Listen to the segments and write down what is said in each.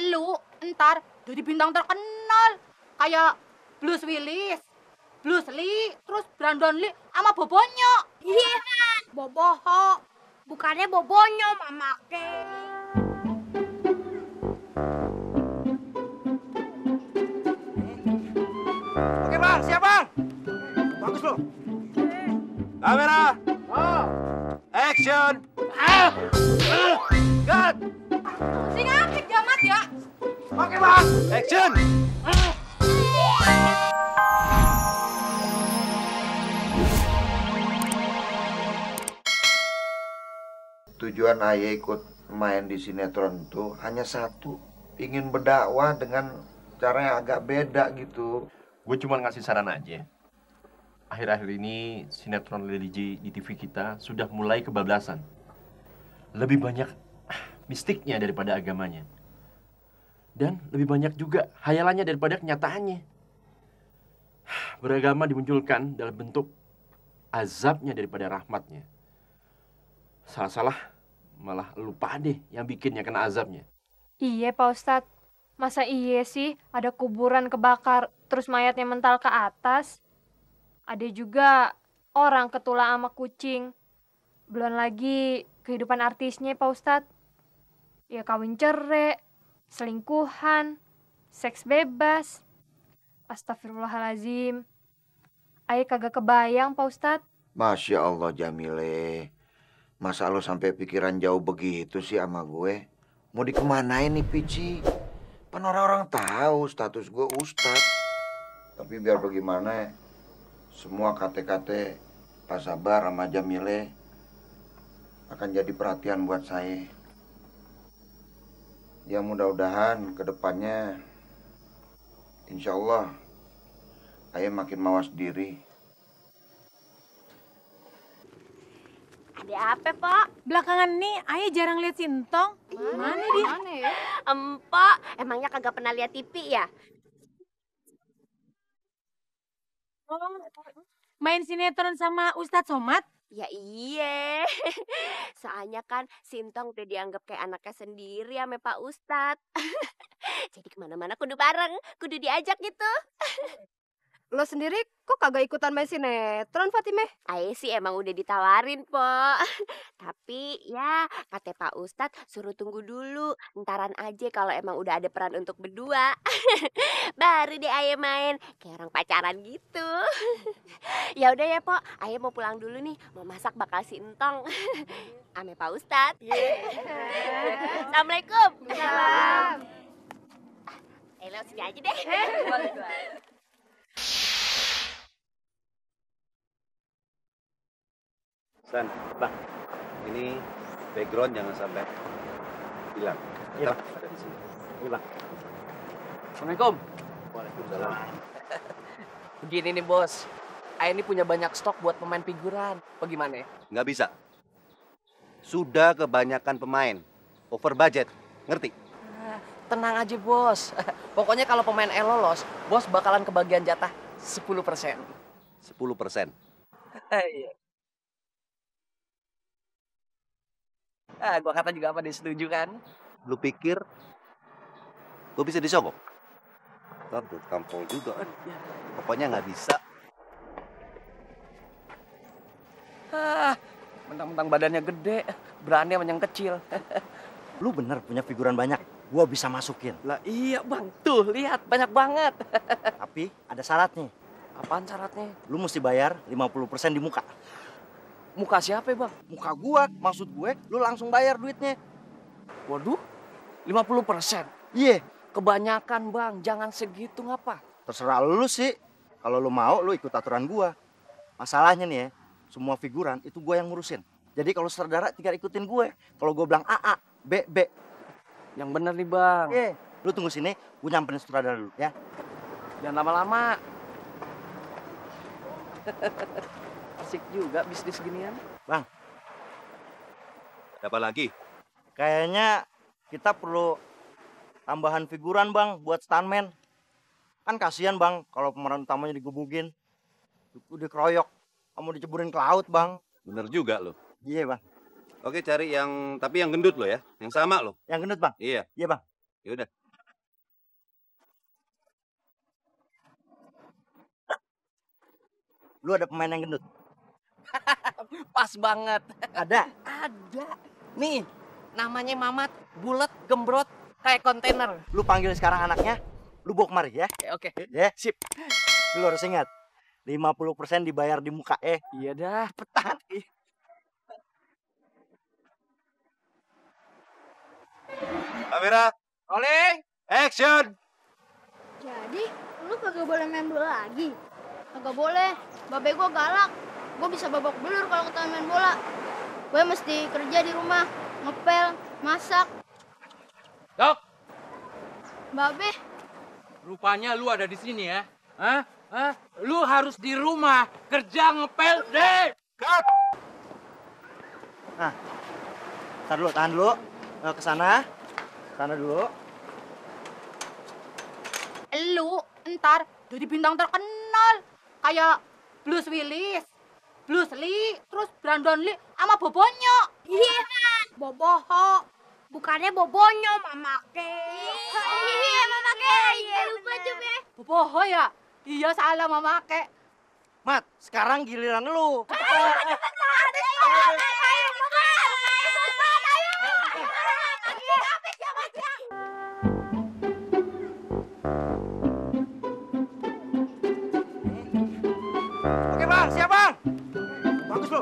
lu ntar jadi bintang terkenal kayak Bruce Willis, Bruce Lee, terus Brandon Lee sama Bobonyo. Iya, Boboho. Bukannya Bobonyo, mamake. Oke bang, siap bang. Bagus loh. Kamera. Oh. Action. Cut. Sing asik jamat ya. Oke bang. Action. Tujuan ayah ikut main di sinetron itu hanya satu, ingin berdakwah dengan cara yang agak beda gitu. Gue cuma ngasih saran aja. Akhir-akhir ini sinetron religi di TV kita sudah mulai kebablasan. Lebih banyak mistiknya daripada agamanya. Dan lebih banyak juga hayalannya daripada kenyataannya. Beragama dimunculkan dalam bentuk azabnya daripada rahmatnya. Salah-salah malah lupa deh yang bikinnya kena azabnya. Iya Pak Ustadz. Masa iya sih ada kuburan kebakar terus mayatnya mental ke atas? Ada juga orang ketulak sama kucing. Belum lagi kehidupan artisnya Pak Ustadz. Ya kawin cerai, selingkuhan, seks bebas. Astagfirullahalazim. Ayah kagak kebayang Pak Ustadz. Masya Allah Jamile, masa lo sampai pikiran jauh begitu sih sama gue? Mau dikemanain nih Pici? Kan orang-orang tahu status gue ustadz. Tapi biar bagaimana, semua kate-kate Pak Sabar sama Jamile akan jadi perhatian buat saya. Ya mudah-mudahan ke depannya, insya Allah, ayah makin mawas diri. Ada apa, Pak? Belakangan nih, ayah jarang lihat Sintong. Mana dia? Mana ya? Empok, emangnya kagak pernah lihat TV ya? Main sinetron sama Ustadz Somad? Ya iya. Soalnya kan Sintong udah dianggap kayak anaknya sendiri sama Pak Ustadz. Jadi kemana-mana kudu bareng, kudu diajak gitu. Lo sendiri kok kagak ikutan main sinetron, Fatimah? Ae sih emang udah ditawarin, Po. Tapi ya kata Pak Ustadz suruh tunggu dulu. Entaran aja kalau emang udah ada peran untuk berdua. Baru deh Ae main. Kayak orang pacaran gitu. Ya udah ya, Po. Ae mau pulang dulu nih. Mau masak bakal Sintong. Ame Pak Ustadz. Assalamualaikum. Salam. Lewat sini aja deh. San, bang, ini background jangan sampai hilang. Tetap ada di sini. Bang. Assalamualaikum. Waalaikumsalam. Begini nih bos, Ayah ini punya banyak stok buat pemain figuran. Bagaimana ya? Nggak bisa. Sudah kebanyakan pemain. Over budget. Ngerti? Tenang aja bos. Pokoknya kalau pemain E lolos, bos bakalan kebagian jatah 10%. 10%. Iya. Gua kata juga apa disetuju kan? Lu pikir gue bisa disogok? Ntar gue tampol juga. Pokoknya nggak bisa. Mentang-mentang badannya gede, berani sama yang kecil. Lu bener punya figuran banyak, gua bisa masukin. Lah iya bang, tuh lihat banyak banget. Tapi ada syaratnya. Apaan syaratnya? Lu mesti bayar 50% di muka. Muka siapa bang? Muka gua, maksud gue, lu langsung bayar duitnya. Waduh, 50%? Iya. Kebanyakan bang, jangan segitu ngapa? Terserah lu sih. Kalau lu mau, lu ikut aturan gua. Masalahnya nih ya, semua figuran itu gua yang ngurusin. Jadi kalau sutradara tinggal ikutin gue. Kalau gue bilang A, B, B. Yang bener nih bang. Iya. Lu tunggu sini, gue nyamperin sutradara dulu ya. Jangan lama-lama. Asik juga bisnis ginian. Bang. Ada apa lagi? Kayaknya kita perlu tambahan figuran bang buat stuntman. Kan kasihan bang kalau pemeran utamanya digebukin. Udah dikeroyok. Kamu diceburin ke laut bang. Bener juga lo. Iya bang. Oke cari yang, tapi yang gendut lo ya. Yang sama lo. Yang gendut bang? Iya. Iya bang. Yaudah. lu ada pemain yang gendut? Pas banget. Ada. Ada. Nih, namanya Mamat, bulat, gembrot, kayak kontainer. Lu panggil sekarang anaknya, lu bawa kemari ya. Oke. Ya, sip. Lu harus ingat, 50% dibayar di muka Iya dah, petan. Kamera, Rolling. action! Jadi, lu kagak boleh main bola lagi? Kagak boleh. Babe gua galak. Gua bisa babak belur kalau ketemu main bola. Gue mesti kerja di rumah, ngepel, masak. Dok, Babe, rupanya lu ada di sini ya? Hah? Hah? Lu harus di rumah kerja ngepel deh. Cut! Nah, tahan dulu. Ke sana. Sana dulu. Lu ntar jadi bintang terkenal kayak Bruce Willis, Bruce Lee, terus Brandon Lee sama Bobonyo. iya, boboho. Bukannya bobonyo, mamake. Iya, mamake. Iya, lupa tuh, Be. Boboho ya? Iya salah mamake. Mat, sekarang giliran lu. Oke bang, siap bang. Bagus lo.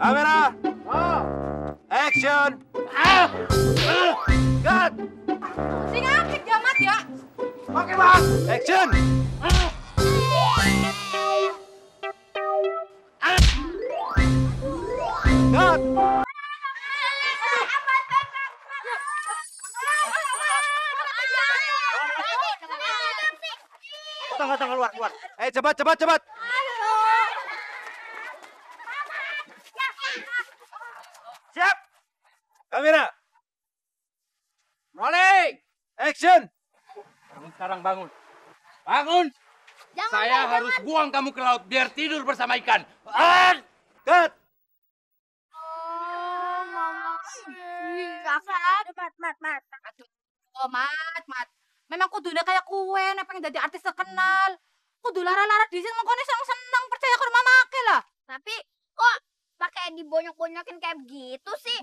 Kamera, action! Cut! Sing apik jamat ya. Oke bang, action! Cut! Tunggu, keluar. Cepat! Siap. Kamera, Rolling. action! Kamu sekarang bangun. Bangun. Saya harus buang kamu ke laut biar tidur bersama ikan. Cut! Mat. Oh, mat. Memang kudunya kayak kue, nek pengen jadi artis terkenal. Kudu lara-lara disit mengkone seneng percaya ke rumah make lah. Tapi kok pakai dibonyok-bonyokin kayak begitu sih?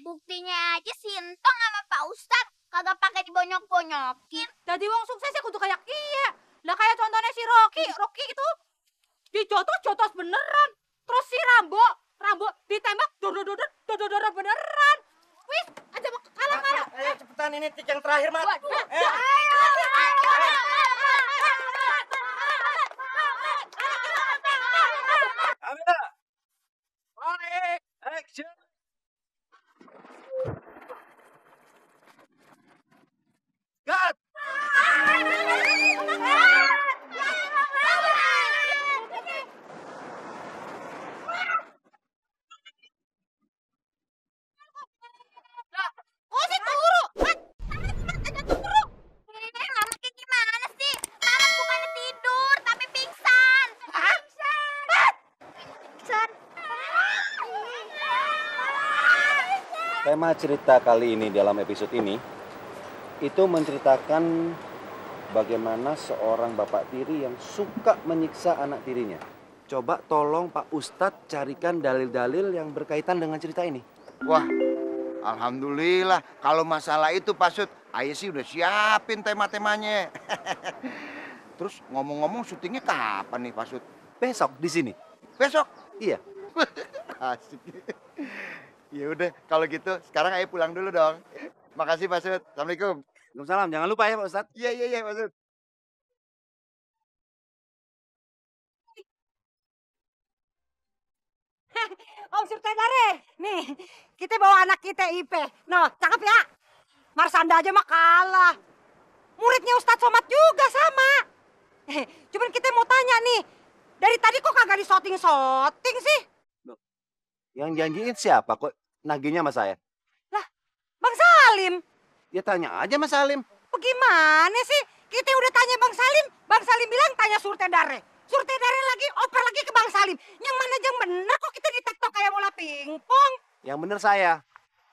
Buktinya aja Sintong sama Pak Ustadz kagak pakai dibonyok-bonyokin. Jadi wong sukses ya kudu kayak iya. Lah kayak contohnya si Rocky itu dijotos beneran. Terus si Rambo ditembak dodor beneran. Wis, aja kalah. Ayo cepetan ini tik yang terakhir, Mat. Kamera, action! Cut! Oh, si turu. Mat, ada turu. Mama kayak gimana sih? Mama bukannya tidur, tapi pingsan. Pingsan. Tema cerita kali ini dalam episode ini itu menceritakan bagaimana seorang bapak tiri yang suka menyiksa anak tirinya. Coba tolong Pak Ustadz carikan dalil-dalil yang berkaitan dengan cerita ini. Wah, alhamdulillah. Kalau masalah itu Pak Sud, Ayah sih udah siapin tema-temanya. Terus ngomong-ngomong syutingnya kapan nih Pak Sud? Besok di sini. Besok? Iya. Asik. Ya udah, kalau gitu sekarang Ayah pulang dulu dong. Makasih Pak Sud. Assalamualaikum. Waalaikumsalam. Jangan lupa ya Pak Ustadz. Iya Pak Sud. Om Surtedare, nih kita bawa anak kita IP. Noh, cakep ya. Marsanda aja mah kalah. Muridnya Ustadz Somad juga sama. Cuman kita mau tanya nih, dari tadi kok kagak di syuting sih? Yang janjiin siapa kok nagihnya sama saya? Lah, Bang Salim. Ya tanya aja Mas Salim. Bagaimana sih? Kita udah tanya Bang Salim bilang tanya Surtedare. Surtedare lagi oper lagi ke Bang Salim. Yang mana yang bener kok kita ditektok kayak bola pingpong? Yang bener saya.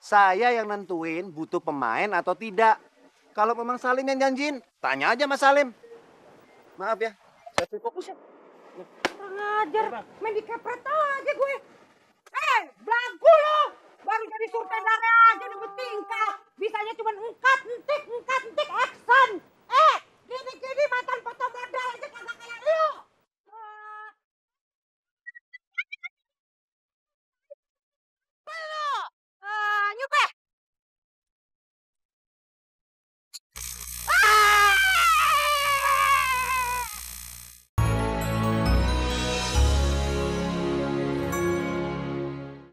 Saya yang nentuin butuh pemain atau tidak. Kalau memang Salim yang janjiin, tanya aja Mas Salim. Maaf ya, saya fokus ya. ngajar, main dikepret aja gue. Belagu lo, baru jadi surtendara aja udah bertingkah. Bisanya cuma engkat, entik, action.